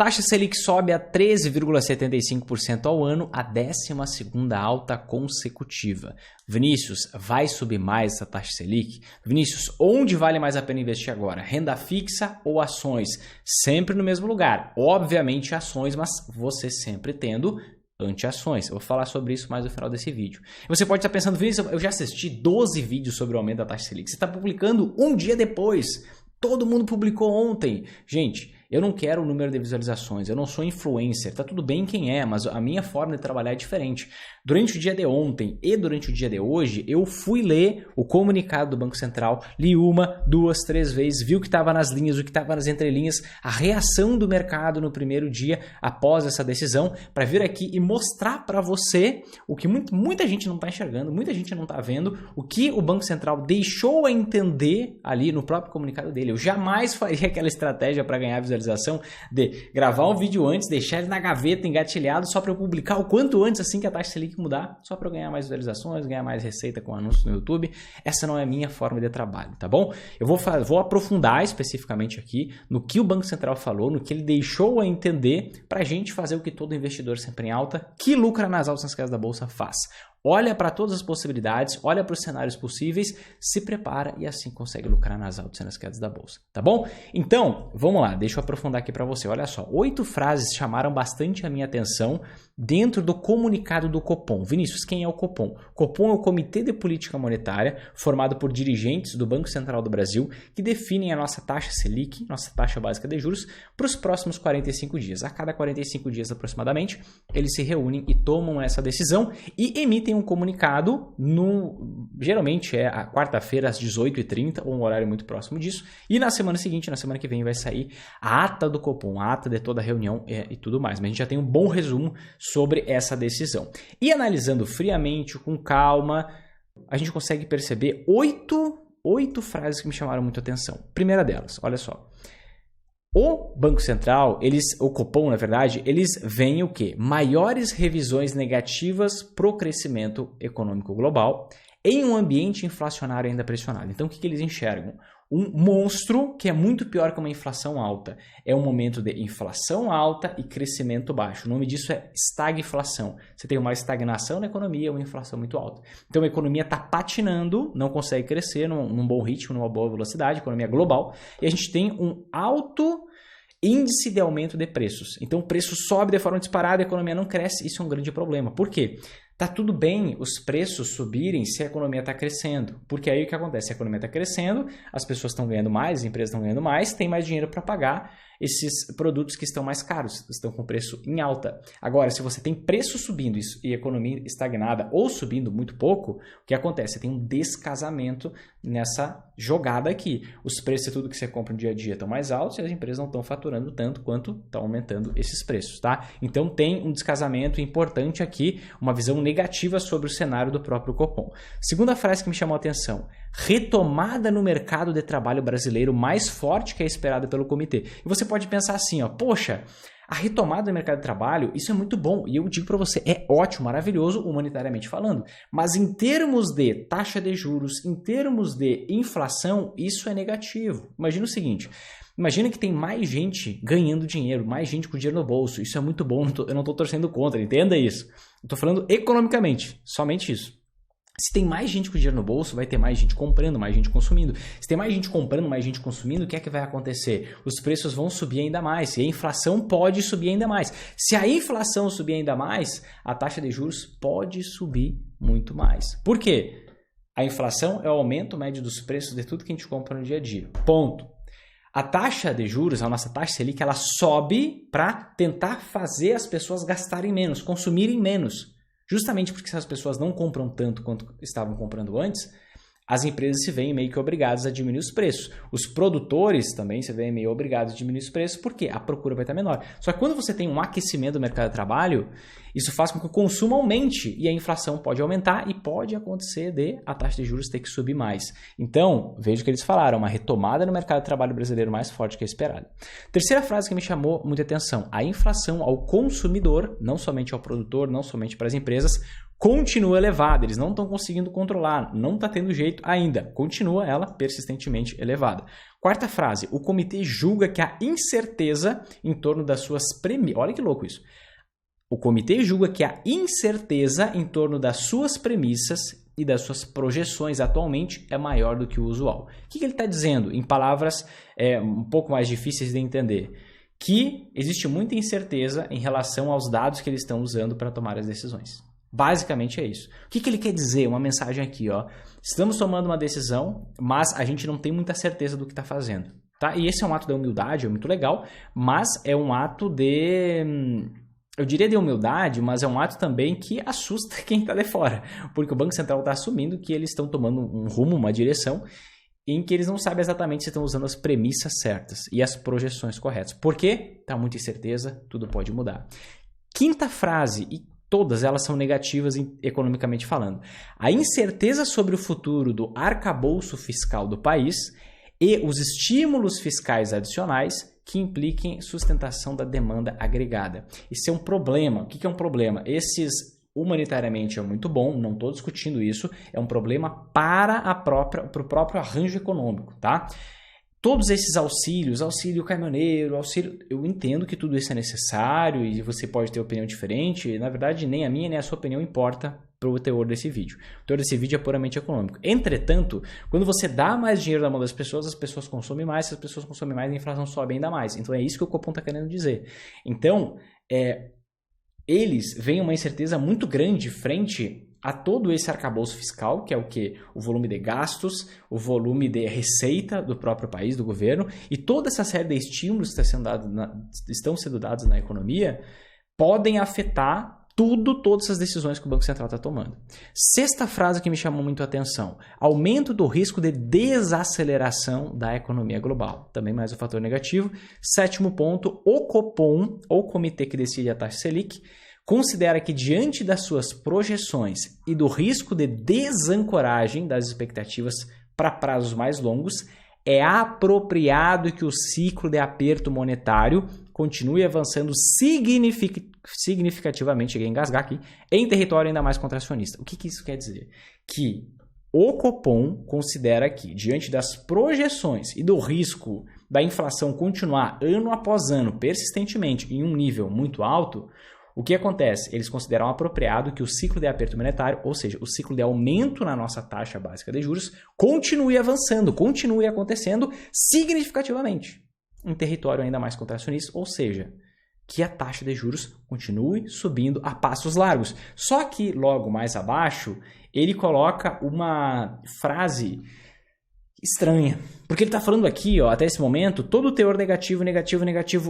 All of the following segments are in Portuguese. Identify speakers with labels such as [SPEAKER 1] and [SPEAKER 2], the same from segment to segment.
[SPEAKER 1] Taxa Selic sobe a 13,75% ao ano, a 12ª alta consecutiva. Vinícius, vai subir mais essa taxa Selic? Vinícius, onde vale mais a pena investir agora? Renda fixa ou ações? Sempre no mesmo lugar. Obviamente ações, mas você sempre tendo anti-ações. Eu vou falar sobre isso mais no final desse vídeo. Você pode estar pensando, Vinícius, eu já assisti 12 vídeos sobre o aumento da taxa Selic. Você está publicando um dia depois. Todo mundo publicou ontem. Gente, eu não quero o número de visualizações, eu não sou influencer, tá tudo bem quem é, mas a minha forma de trabalhar é diferente. Durante o dia de ontem e durante o dia de hoje, eu fui ler o comunicado do Banco Central, li 1, 2, 3 vezes, vi o que estava nas linhas, o que estava nas entrelinhas, a reação do mercado no primeiro dia após essa decisão, para vir aqui e mostrar para você o que muita gente não está enxergando, muita gente não está vendo, o que o Banco Central deixou a entender ali no próprio comunicado dele. Eu jamais faria aquela estratégia para ganhar visualização de gravar um vídeo antes, deixar ele na gaveta engatilhado só para eu publicar o quanto antes assim que a taxa Selic mudar, só para eu ganhar mais visualizações, ganhar mais receita com anúncios no YouTube. Essa não é a minha forma de trabalho, tá bom? Eu vou aprofundar especificamente aqui no que o Banco Central falou, no que ele deixou a entender para a gente fazer o que todo investidor sempre em alta, que lucra nas altas nas quedas da Bolsa, faz. Olha para todas as possibilidades, olha para os cenários possíveis, se prepara e assim consegue lucrar nas altas e nas quedas da Bolsa, tá bom? Então, vamos lá, deixa eu aprofundar aqui para você. Olha só, 8 frases chamaram bastante a minha atenção dentro do comunicado do Copom. Vinícius, quem é o Copom? Copom é o Comitê de Política Monetária, formado por dirigentes do Banco Central do Brasil, que definem a nossa taxa Selic, nossa taxa básica de juros, para os próximos 45 dias. A cada 45 dias aproximadamente, eles se reúnem e tomam essa decisão e emitem um comunicado, geralmente é a quarta-feira às 18h30, ou um horário muito próximo disso, e na semana seguinte, na semana que vem, vai sair a ata do Copom, a ata de toda a reunião e tudo mais. Mas a gente já tem um bom resumo sobre essa decisão. E analisando friamente, com calma, a gente consegue perceber 8 frases que me chamaram muito a atenção. Primeira delas, olha só. O Banco Central, o Copom, na verdade, eles veem o quê? Maiores revisões negativas para o crescimento econômico global em um ambiente inflacionário ainda pressionado. Então, o que eles enxergam? Um monstro que é muito pior que uma inflação alta. É um momento de inflação alta e crescimento baixo. O nome disso é estagflação. Você tem uma estagnação na economia e uma inflação muito alta. Então a economia está patinando, não consegue crescer num bom ritmo, numa boa velocidade, economia global. E a gente tem um alto índice de aumento de preços. Então o preço sobe de forma disparada, a economia não cresce. Isso é um grande problema. Por quê? Tá tudo bem os preços subirem se a economia está crescendo, porque aí o que acontece? A economia está crescendo, as pessoas estão ganhando mais, as empresas estão ganhando mais, tem mais dinheiro para pagar esses produtos que estão mais caros, estão com preço em alta. Agora, se você tem preço subindo e economia estagnada ou subindo muito pouco, o que acontece? Você tem um descasamento nessa jogada aqui. Os preços de tudo que você compra no dia a dia estão mais altos e as empresas não estão faturando tanto quanto estão aumentando esses preços, tá? Então tem um descasamento importante aqui, uma visão negativa sobre o cenário do próprio Copom. Segunda frase que me chamou a atenção: retomada no mercado de trabalho brasileiro mais forte que é esperada pelo comitê. E você pode pensar assim, ó, poxa, a retomada do mercado de trabalho, isso é muito bom. E eu digo para você, é ótimo, maravilhoso, humanitariamente falando. Mas em termos de taxa de juros, em termos de inflação, isso é negativo. Imagina o seguinte, imagina que tem mais gente ganhando dinheiro, mais gente com dinheiro no bolso. Isso é muito bom, eu não estou torcendo contra, entenda isso. Eu estou falando economicamente, somente isso. Se tem mais gente com dinheiro no bolso, vai ter mais gente comprando, mais gente consumindo. Se tem mais gente comprando, mais gente consumindo, o que é que vai acontecer? Os preços vão subir ainda mais e a inflação pode subir ainda mais. Se a inflação subir ainda mais, a taxa de juros pode subir muito mais. Por quê? A inflação é o aumento médio dos preços de tudo que a gente compra no dia a dia. Ponto. A taxa de juros, a nossa taxa Selic, ela sobe para tentar fazer as pessoas gastarem menos, consumirem menos. Justamente porque se as pessoas não compram tanto quanto estavam comprando antes, as empresas se veem meio que obrigadas a diminuir os preços. Os produtores também se veem meio obrigados a diminuir os preços, porque a procura vai estar menor. Só que quando você tem um aquecimento do mercado de trabalho, isso faz com que o consumo aumente e a inflação pode aumentar e pode acontecer de a taxa de juros ter que subir mais. Então, veja o que eles falaram, uma retomada no mercado de trabalho brasileiro mais forte que a esperada. Terceira frase que me chamou muita atenção, a inflação ao consumidor, não somente ao produtor, não somente para as empresas, continua elevada, eles não estão conseguindo controlar, não está tendo jeito ainda, continua ela persistentemente elevada. Quarta frase, o comitê julga que a incerteza em torno das suas premissas... Olha que louco isso. O comitê julga que a incerteza em torno das suas premissas e das suas projeções atualmente é maior do que o usual. O que ele está dizendo? Em palavras um pouco mais difíceis de entender. Que existe muita incerteza em relação aos dados que eles estão usando para tomar as decisões. Basicamente é isso. O que ele quer dizer? Uma mensagem aqui, ó. Estamos tomando uma decisão, mas a gente não tem muita certeza do que está fazendo. Tá? E esse é um ato de humildade, é muito legal, mas é um ato de... Eu diria de humildade, mas é um ato também que assusta quem está de fora. Porque o Banco Central está assumindo que eles estão tomando um rumo, uma direção, em que eles não sabem exatamente se estão usando as premissas certas e as projeções corretas. Por quê? Está muita incerteza, tudo pode mudar. Quinta frase, e todas elas são negativas economicamente falando. A incerteza sobre o futuro do arcabouço fiscal do país e os estímulos fiscais adicionais que impliquem sustentação da demanda agregada. Isso é um problema. O que é um problema? Humanitariamente é muito bom, não estou discutindo isso, é um problema para o próprio arranjo econômico, tá? Todos esses auxílio caminhoneiro, eu entendo que tudo isso é necessário e você pode ter opinião diferente, na verdade nem a minha nem a sua opinião importa para o teor desse vídeo. O teor desse vídeo é puramente econômico. Entretanto, quando você dá mais dinheiro na mão das pessoas, as pessoas consomem mais, se as pessoas consomem mais, a inflação sobe ainda mais. Então é isso que o Copom está querendo dizer. Então, eles veem uma incerteza muito grande frente a todo esse arcabouço fiscal, que é o quê? O volume de gastos, o volume de receita do próprio país, do governo, e toda essa série de estímulos que estão sendo dados na economia podem afetar todas as decisões que o Banco Central está tomando. Sexta frase que me chamou muito a atenção. Aumento do risco de desaceleração da economia global. Também mais um fator negativo. Sétimo ponto, o Copom, ou comitê que decide a taxa Selic, considera que diante das suas projeções e do risco de desancoragem das expectativas para prazos mais longos, é apropriado que o ciclo de aperto monetário continue avançando significativamente, cheguei a engasgar aqui, em território ainda mais contracionista. O que isso quer dizer? Que o Copom considera que, diante das projeções e do risco da inflação continuar ano após ano, persistentemente, em um nível muito alto, o que acontece? Eles consideram apropriado que o ciclo de aperto monetário, ou seja, o ciclo de aumento na nossa taxa básica de juros, continue avançando, continue acontecendo significativamente em território ainda mais contracionista, ou seja, que a taxa de juros continue subindo a passos largos. Só que logo mais abaixo, ele coloca uma frase estranha, porque ele está falando aqui, ó, até esse momento, todo o teor negativo,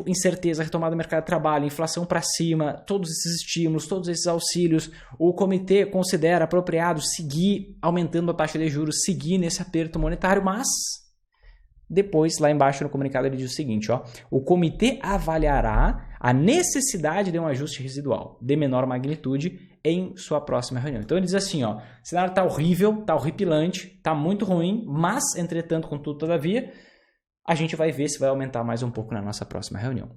[SPEAKER 1] incerteza, retomada do mercado de trabalho, inflação para cima, todos esses estímulos, todos esses auxílios, o comitê considera apropriado seguir aumentando a taxa de juros, seguir nesse aperto monetário, mas depois, lá embaixo no comunicado, ele diz o seguinte, ó, o comitê avaliará a necessidade de um ajuste residual de menor magnitude em sua próxima reunião. Então ele diz assim, ó, o cenário está horrível, está horripilante, está muito ruim, mas, entretanto, contudo, todavia, a gente vai ver se vai aumentar mais um pouco na nossa próxima reunião.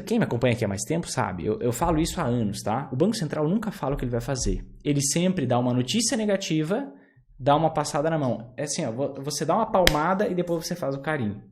[SPEAKER 1] Quem me acompanha aqui há mais tempo sabe, eu falo isso há anos, tá? O Banco Central nunca fala o que ele vai fazer. Ele sempre dá uma notícia negativa, dá uma passada na mão. É assim, ó, você dá uma palmada e depois você faz o carinho.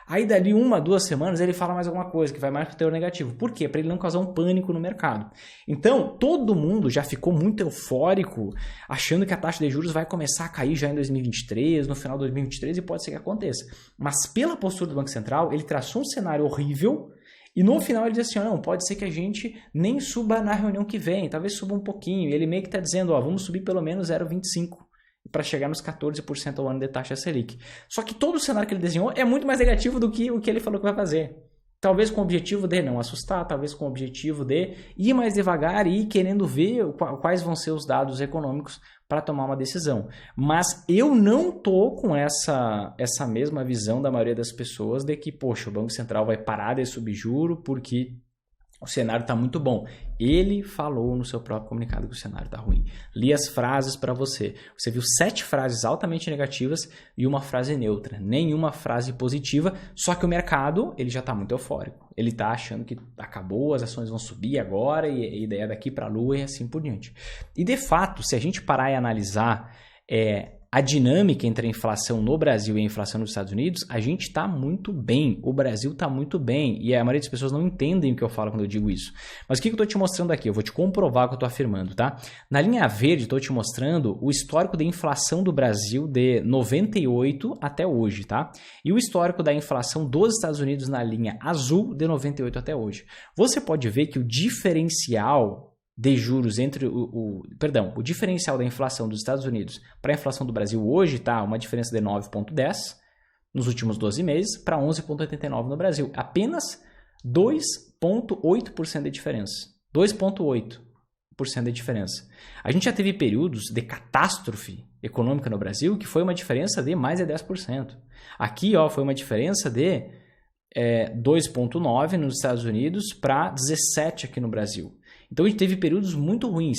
[SPEAKER 1] Aí dali 1, 2 semanas ele fala mais alguma coisa que vai mais para o teor negativo. Por quê? Para ele não causar um pânico no mercado. Então, todo mundo já ficou muito eufórico, achando que a taxa de juros vai começar a cair já em 2023, no final de 2023, e pode ser que aconteça. Mas pela postura do Banco Central, ele traçou um cenário horrível e no final ele diz assim, não, pode ser que a gente nem suba na reunião que vem, talvez suba um pouquinho. E ele meio que está dizendo, ó, vamos subir pelo menos 0,25%. Para chegar nos 14% ao ano de taxa Selic. Só que todo o cenário que ele desenhou é muito mais negativo do que o que ele falou que vai fazer. Talvez com o objetivo de não assustar, talvez com o objetivo de ir mais devagar e ir querendo ver quais vão ser os dados econômicos para tomar uma decisão. Mas eu não estou com essa mesma visão da maioria das pessoas de que, poxa, o Banco Central vai parar de subir juro porque o cenário está muito bom. Ele falou no seu próprio comunicado que o cenário está ruim. Li as frases para você. Você viu 7 frases altamente negativas e uma frase neutra. Nenhuma frase positiva, só que o mercado ele já está muito eufórico. Ele está achando que acabou, as ações vão subir agora e a ideia daqui para a lua e assim por diante. E de fato, se a gente parar e analisar a dinâmica entre a inflação no Brasil e a inflação nos Estados Unidos, a gente está muito bem. O Brasil está muito bem. E a maioria das pessoas não entendem o que eu falo quando eu digo isso. Mas o que eu estou te mostrando aqui? Eu vou te comprovar o que eu estou afirmando, tá? Na linha verde, estou te mostrando o histórico da inflação do Brasil de 98 até hoje, tá? E o histórico da inflação dos Estados Unidos na linha azul de 98 até hoje. Você pode ver que o diferencial de juros entre o diferencial da inflação dos Estados Unidos para a inflação do Brasil hoje está uma diferença de 9,10 nos últimos 12 meses para 11,89 no Brasil. Apenas 2,8% de diferença. 2,8% de diferença. A gente já teve períodos de catástrofe econômica no Brasil que foi uma diferença de mais de 10%. Aqui ó, foi uma diferença de 2,9 nos Estados Unidos para 17 aqui no Brasil. Então a gente teve períodos muito ruins.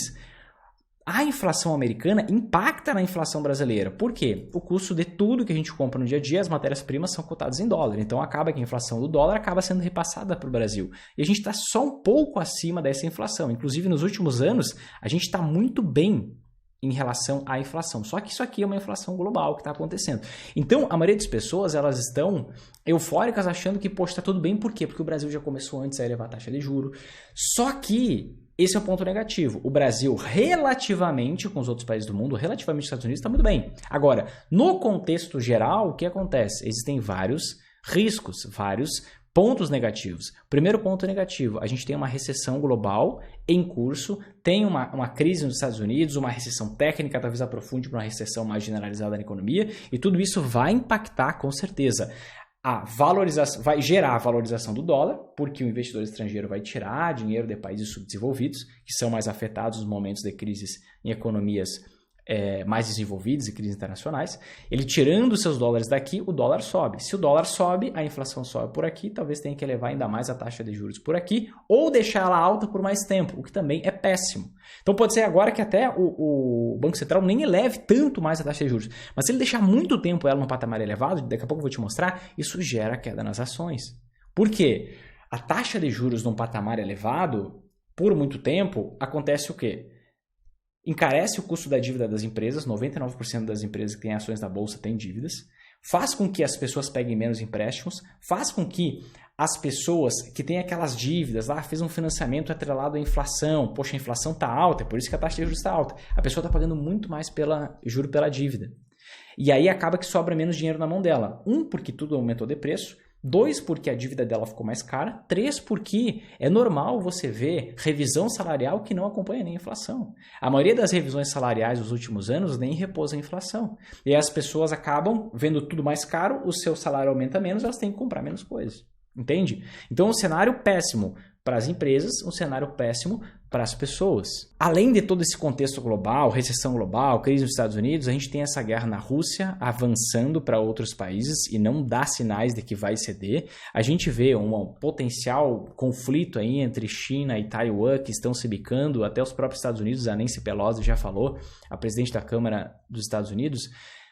[SPEAKER 1] A inflação americana impacta na inflação brasileira. Por quê? O custo de tudo que a gente compra no dia a dia, as matérias-primas são cotadas em dólar. Então acaba que a inflação do dólar acaba sendo repassada para o Brasil. E a gente está só um pouco acima dessa inflação. Inclusive nos últimos anos, a gente está muito bem em relação à inflação. Só que isso aqui é uma inflação global que está acontecendo. Então, a maioria das pessoas, elas estão eufóricas achando que, poxa, está tudo bem. Por quê? Porque o Brasil já começou antes a elevar a taxa de juros. Só que esse é o ponto negativo. O Brasil, relativamente com os outros países do mundo, relativamente aos Estados Unidos, está muito bem. Agora, no contexto geral, o que acontece? Existem vários riscos, vários pontos negativos. Primeiro ponto negativo, a gente tem uma recessão global em curso, tem uma crise nos Estados Unidos, uma recessão técnica, talvez aprofunde para uma recessão mais generalizada na economia, e tudo isso vai impactar, com certeza, a valorização, vai gerar a valorização do dólar, porque o investidor estrangeiro vai tirar dinheiro de países subdesenvolvidos, que são mais afetados nos momentos de crises em economias mais desenvolvidas e crises internacionais. Ele tirando seus dólares daqui, o dólar sobe. Se o dólar sobe, a inflação sobe por aqui, talvez tenha que elevar ainda mais a taxa de juros por aqui, ou deixar ela alta por mais tempo, o que também é péssimo. Então pode ser agora que até o Banco Central nem eleve tanto mais a taxa de juros, mas se ele deixar muito tempo ela num patamar elevado, daqui a pouco eu vou te mostrar, isso gera queda nas ações. Por quê? A taxa de juros num patamar elevado, por muito tempo, acontece o quê? Encarece o custo da dívida das empresas, 99% das empresas que têm ações na bolsa têm dívidas, faz com que as pessoas peguem menos empréstimos, faz com que as pessoas que têm aquelas dívidas, fez um financiamento atrelado à inflação, poxa, a inflação está alta, é por isso que a taxa de juros está alta, a pessoa está pagando muito mais juro pela dívida. E aí acaba que sobra menos dinheiro na mão dela. 1, porque tudo aumentou de preço, 2, porque a dívida dela ficou mais cara. 3, porque é normal você ver revisão salarial que não acompanha nem a inflação. A maioria das revisões salariais dos últimos anos nem repousa a inflação. E aí as pessoas acabam vendo tudo mais caro, o seu salário aumenta menos, elas têm que comprar menos coisas. Entende? Então, um cenário péssimo para as empresas, um cenário péssimo para as pessoas. Além de todo esse contexto global, recessão global, crise nos Estados Unidos, a gente tem essa guerra na Rússia avançando para outros países e não dá sinais de que vai ceder. A gente vê um potencial conflito aí entre China e Taiwan que estão se bicando, até os próprios Estados Unidos, a Nancy Pelosi já falou, a presidente da Câmara dos Estados Unidos,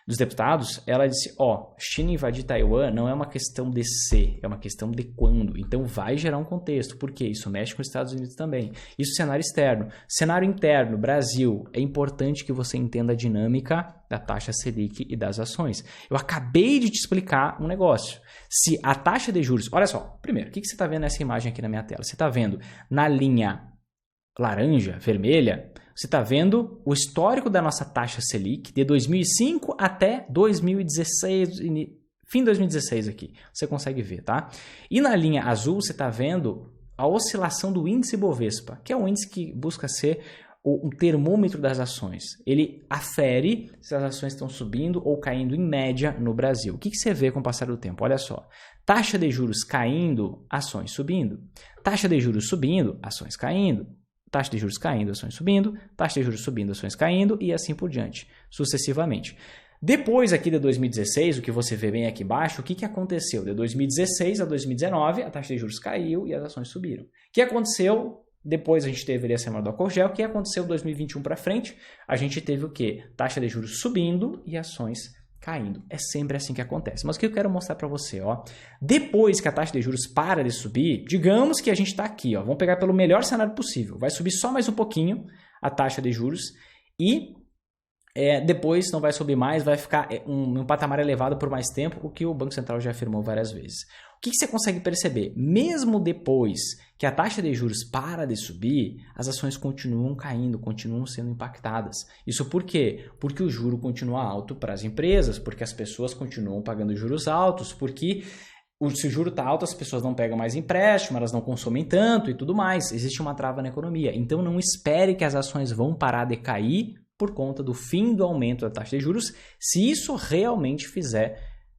[SPEAKER 1] dos deputados, ela disse, China invadir Taiwan não é uma questão de se, é uma questão de quando. Então vai gerar um contexto, porque isso mexe com os Estados Unidos também. Isso é cenário externo. Cenário interno, Brasil, é importante que você entenda a dinâmica da taxa Selic e das ações. Eu acabei de te explicar um negócio. Se a taxa de juros... Olha só, primeiro, o que você está vendo nessa imagem aqui na minha tela? Você está vendo na linha laranja, vermelha, você está vendo o histórico da nossa taxa Selic de 2005 até 2016, fim de 2016 aqui. Você consegue ver, tá? E na linha azul você está vendo a oscilação do índice Bovespa, que é um índice que busca ser um termômetro das ações. Ele afere se as ações estão subindo ou caindo em média no Brasil. O que você vê com o passar do tempo? Olha só. Taxa de juros caindo, ações subindo. Taxa de juros subindo, ações caindo. Taxa de juros caindo, ações subindo, taxa de juros subindo, ações caindo e assim por diante, sucessivamente. Depois aqui de 2016, o que você vê bem aqui embaixo, o que aconteceu? De 2016 a 2019, a taxa de juros caiu e as ações subiram. O que aconteceu? Depois a gente teve a semana do álcool gel. O que aconteceu de 2021 para frente? A gente teve o quê? Taxa de juros subindo e ações caindo. É sempre assim que acontece. Mas o que eu quero mostrar para você, depois que a taxa de juros para de subir, digamos que a gente está aqui, vamos pegar pelo melhor cenário possível, vai subir só mais um pouquinho a taxa de juros e depois não vai subir mais, vai ficar um patamar elevado por mais tempo, o que o Banco Central já afirmou várias vezes. O que você consegue perceber? Mesmo depois que a taxa de juros para de subir, as ações continuam caindo, continuam sendo impactadas. Isso por quê? Porque o juro continua alto para as empresas, porque as pessoas continuam pagando juros altos, porque se o juro está alto, as pessoas não pegam mais empréstimo, elas não consomem tanto e tudo mais. Existe uma trava na economia. Então não espere que as ações vão parar de cair por conta do fim do aumento da taxa de juros, se isso realmente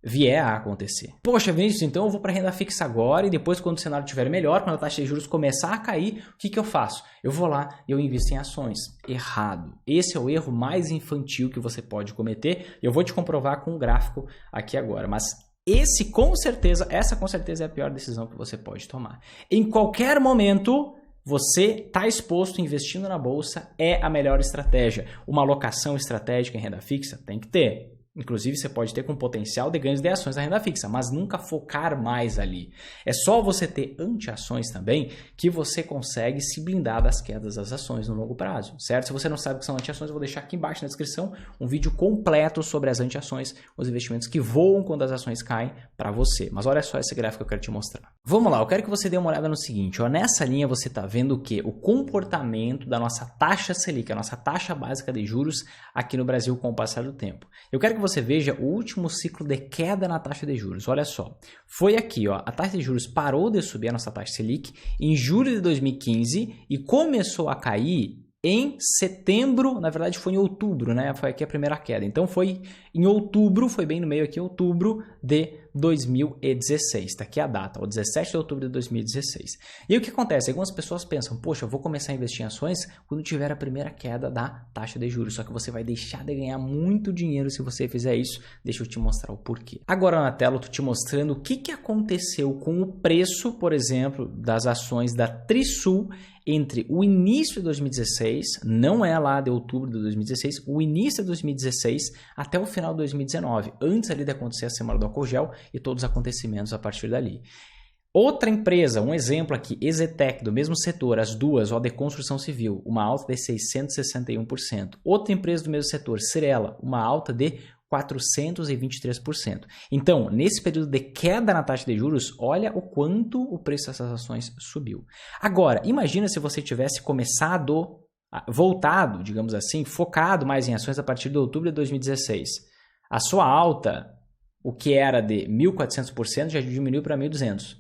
[SPEAKER 1] vier a acontecer. Poxa, Vinícius, então eu vou para renda fixa agora e depois, quando o cenário estiver melhor, quando a taxa de juros começar a cair, o que eu faço? Eu vou lá e eu invisto em ações. Errado. Esse é o erro mais infantil que você pode cometer e eu vou te comprovar com um gráfico aqui agora, mas essa com certeza é a pior decisão que você pode tomar. Em qualquer momento, você está exposto investindo na bolsa, é a melhor estratégia. Uma alocação estratégica em renda fixa tem que ter. Inclusive, você pode ter com potencial de ganhos de ações na renda fixa, mas nunca focar mais ali. É só você ter anti-ações também que você consegue se blindar das quedas das ações no longo prazo, certo? Se você não sabe o que são anti-ações, eu vou deixar aqui embaixo na descrição um vídeo completo sobre as anti-ações, os investimentos que voam quando as ações caem para você. Mas olha só esse gráfico que eu quero te mostrar. Vamos lá, eu quero que você dê uma olhada no seguinte, ó, nessa linha você está vendo o quê? O comportamento da nossa taxa Selic, a nossa taxa básica de juros aqui no Brasil com o passar do tempo. Eu quero que você veja o último ciclo de queda na taxa de juros. Olha só, foi aqui, ó, a taxa de juros parou de subir, a nossa taxa Selic, em julho de 2015 e começou a cair em setembro, na verdade foi em outubro, né? Foi aqui a primeira queda. Então foi em outubro, foi bem no meio aqui, outubro de 2016. Está aqui a data, o 17 de outubro de 2016. E aí, o que acontece? Algumas pessoas pensam, poxa, eu vou começar a investir em ações quando tiver a primeira queda da taxa de juros. Só que você vai deixar de ganhar muito dinheiro se você fizer isso. Deixa eu te mostrar o porquê. Agora na tela eu estou te mostrando o que aconteceu com o preço, por exemplo, das ações da Trisul entre o início de 2016, não é lá de outubro de 2016, o início de 2016 até o final de 2019, antes ali de acontecer a semana do álcool gel e todos os acontecimentos a partir dali. Outra empresa, um exemplo aqui, EZTEC, do mesmo setor, as duas, ó, de construção civil, uma alta de 661%. Outra empresa do mesmo setor, Cyrela, uma alta de 423%. Então, nesse período de queda na taxa de juros, olha o quanto o preço dessas ações subiu. Agora, imagina se você tivesse voltado, digamos assim, focado mais em ações a partir de outubro de 2016. A sua alta, o que era de 1.400%, já diminuiu para 1.200%.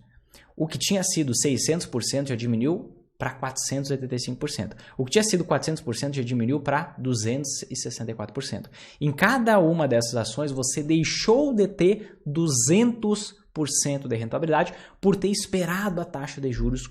[SPEAKER 1] O que tinha sido 600% já diminuiu para 485%. O que tinha sido 400% já diminuiu para 264%. Em cada uma dessas ações, você deixou de ter 200% de rentabilidade por ter esperado a taxa de juros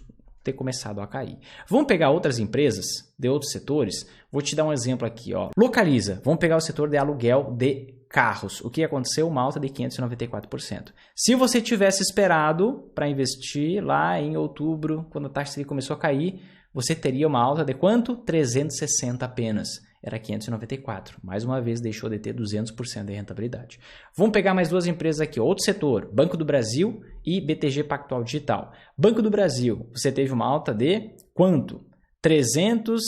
[SPEAKER 1] ter começado a cair. Vamos pegar outras empresas de outros setores. Vou te dar um exemplo aqui, ó. Localiza. Vamos pegar o setor de aluguel de carros. O que aconteceu? Uma alta de 594%. Se você tivesse esperado para investir lá em outubro, quando a taxa começou a cair, você teria uma alta de quanto? 360 apenas. Era 594. Mais uma vez, deixou de ter 200% de rentabilidade. Vamos pegar mais duas empresas aqui. Outro setor, Banco do Brasil e BTG Pactual Digital. Banco do Brasil, você teve uma alta de quanto? 300...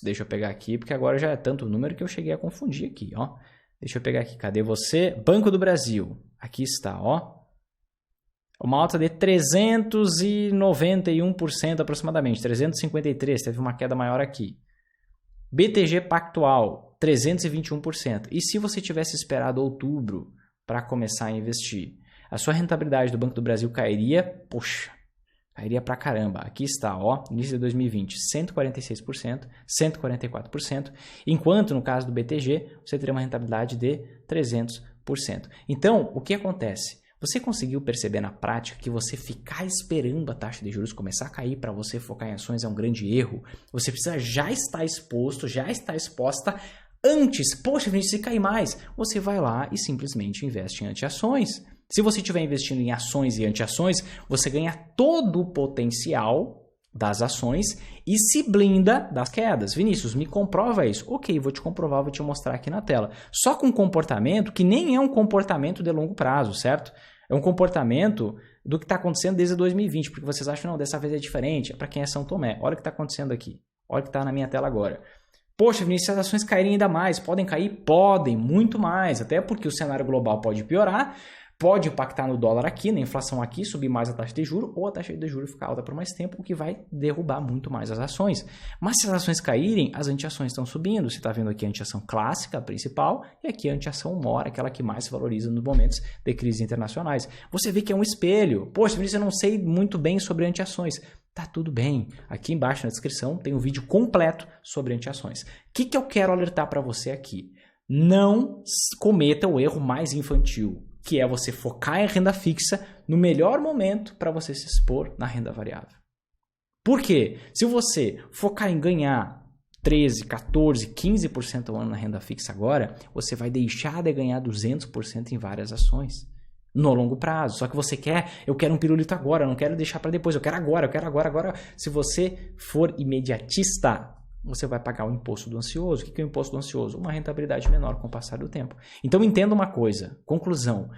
[SPEAKER 1] Deixa eu pegar aqui, porque agora já é tanto número que eu cheguei a confundir aqui, ó. Deixa eu pegar aqui, cadê você? Banco do Brasil, aqui está, ó. Uma alta de 391% aproximadamente, 353%, teve uma queda maior aqui. BTG Pactual, 321%. E se você tivesse esperado outubro para começar a investir, a sua rentabilidade do Banco do Brasil cairia, poxa, cairia pra caramba. Aqui está, ó, início de 2020, 146%, 144%, enquanto no caso do BTG, você teria uma rentabilidade de 300%. Então, o que acontece? Você conseguiu perceber na prática que você ficar esperando a taxa de juros começar a cair para você focar em ações é um grande erro? Você precisa já estar exposto, já estar exposta antes. Poxa, Vinícius, se cair mais, você vai lá e simplesmente investe em anti-ações. Se você estiver investindo em ações e anti-ações, você ganha todo o potencial das ações e se blinda das quedas. Vinícius, me comprova isso. Ok, vou te comprovar, vou te mostrar aqui na tela. Só com um comportamento que nem é um comportamento de longo prazo, certo? É um comportamento do que está acontecendo desde 2020, porque vocês acham, não, dessa vez é diferente, é para quem é São Tomé. Olha o que está acontecendo aqui. Olha o que está na minha tela agora. Poxa, Vinícius, se as ações caírem ainda mais, podem cair? Podem, muito mais, até porque o cenário global pode piorar, pode impactar no dólar aqui, na inflação aqui, subir mais a taxa de juros, ou a taxa de juros ficar alta por mais tempo, o que vai derrubar muito mais as ações. Mas se as ações caírem, as anti-ações estão subindo. Você está vendo aqui a anti-ação clássica, a principal, e aqui a anti-ação MOR, aquela que mais se valoriza nos momentos de crises internacionais. Você vê que é um espelho. Poxa, Vinícius, eu não sei muito bem sobre anti-ações. Tá tudo bem. Aqui embaixo na descrição tem um vídeo completo sobre anti-ações. O que eu quero alertar para você aqui? Não cometa o erro mais infantil, que é você focar em renda fixa no melhor momento para você se expor na renda variável. Por quê? Se você focar em ganhar 13, 14, 15% ao ano na renda fixa agora, você vai deixar de ganhar 200% em várias ações no longo prazo. Só que você eu quero um pirulito agora, eu não quero deixar para depois, eu quero agora. Se você for imediatista, você vai pagar o imposto do ansioso. O que é o imposto do ansioso? Uma rentabilidade menor com o passar do tempo. Então entenda uma coisa, conclusão,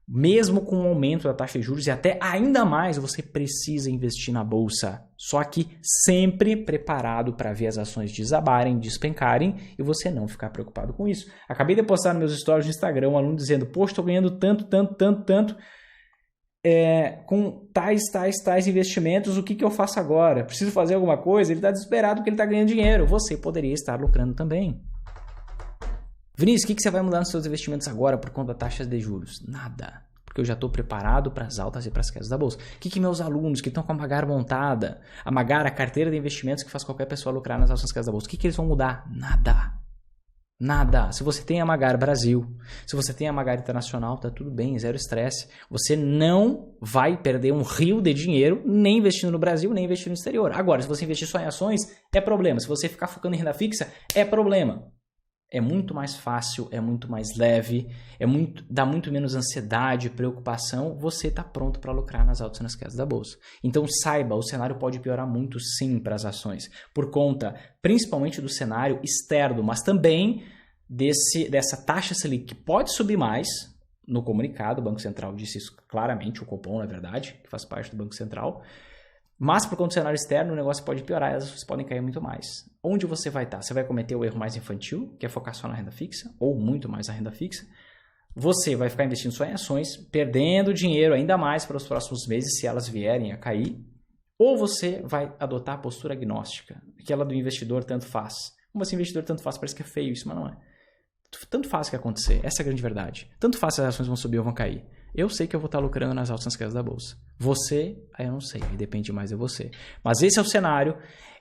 [SPEAKER 1] mesmo com o aumento da taxa de juros e até ainda mais, você precisa investir na bolsa. Só que sempre preparado para ver as ações desabarem, despencarem e você não ficar preocupado com isso. Acabei de postar nos meus stories no Instagram um aluno dizendo, poxa, estou ganhando tanto, com tais investimentos, o que eu faço agora? Preciso fazer alguma coisa? Ele está desesperado porque ele está ganhando dinheiro. Você poderia estar lucrando também. Vinícius, o que você vai mudar nos seus investimentos agora por conta da taxa de juros? Nada, porque eu já estou preparado para as altas e para as quedas da bolsa. O que meus alunos que estão com a Magar montada, a Magar, a carteira de investimentos que faz qualquer pessoa lucrar nas altas e quedas da bolsa, o que eles vão mudar? Nada. Se você tem a Magar Brasil, se você tem a Magar Internacional, tá tudo bem, zero estresse. Você não vai perder um rio de dinheiro nem investindo no Brasil, nem investindo no exterior. Agora, se você investir só em ações, é problema. Se você ficar focando em renda fixa, é problema. É muito mais fácil, é muito mais leve, dá muito menos ansiedade, preocupação. Você está pronto para lucrar nas altas e nas quedas da bolsa. Então saiba, o cenário pode piorar muito sim para as ações, por conta principalmente do cenário externo, mas também dessa taxa Selic que pode subir mais. No comunicado, o Banco Central disse isso claramente, o Copom, na verdade, que faz parte do Banco Central. Mas por conta do cenário externo, o negócio pode piorar e as ações podem cair muito mais. Onde você vai estar? Você vai cometer o erro mais infantil, que é focar só na renda fixa, ou muito mais na renda fixa. Você vai ficar investindo só em ações, perdendo dinheiro ainda mais para os próximos meses, se elas vierem a cair. Ou você vai adotar a postura agnóstica, aquela do investidor tanto faz. Como assim investidor tanto faz? Parece que é feio isso, mas não é. Tanto faz o que acontecer, essa é a grande verdade. Tanto faz se as ações vão subir ou vão cair. Eu sei que eu vou estar lucrando nas altas e nas quedas da bolsa. Você, aí eu não sei, aí depende mais de você. Mas esse é o cenário,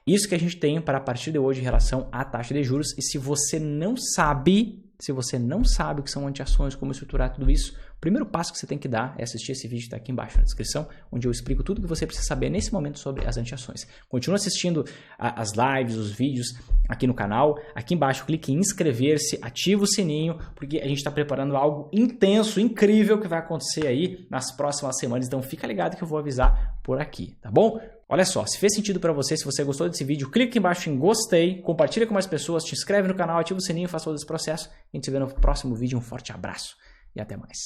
[SPEAKER 1] isso que a gente tem para a partir de hoje em relação à taxa de juros. E se você não sabe o que são anti-ações, como estruturar tudo isso, o primeiro passo que você tem que dar é assistir esse vídeo que está aqui embaixo na descrição, onde eu explico tudo que você precisa saber nesse momento sobre as anti-ações. Continua assistindo as lives, os vídeos aqui no canal. Aqui embaixo clique em inscrever-se, ativa o sininho, porque a gente está preparando algo intenso, incrível que vai acontecer aí nas próximas semanas. Então fica ligado que eu vou avisar por aqui, tá bom? Olha só, se fez sentido para você, se você gostou desse vídeo, clique aqui embaixo em gostei, compartilha com mais pessoas, te inscreve no canal, ativa o sininho, faça todo esse processo. A gente se vê no próximo vídeo. Um forte abraço e até mais.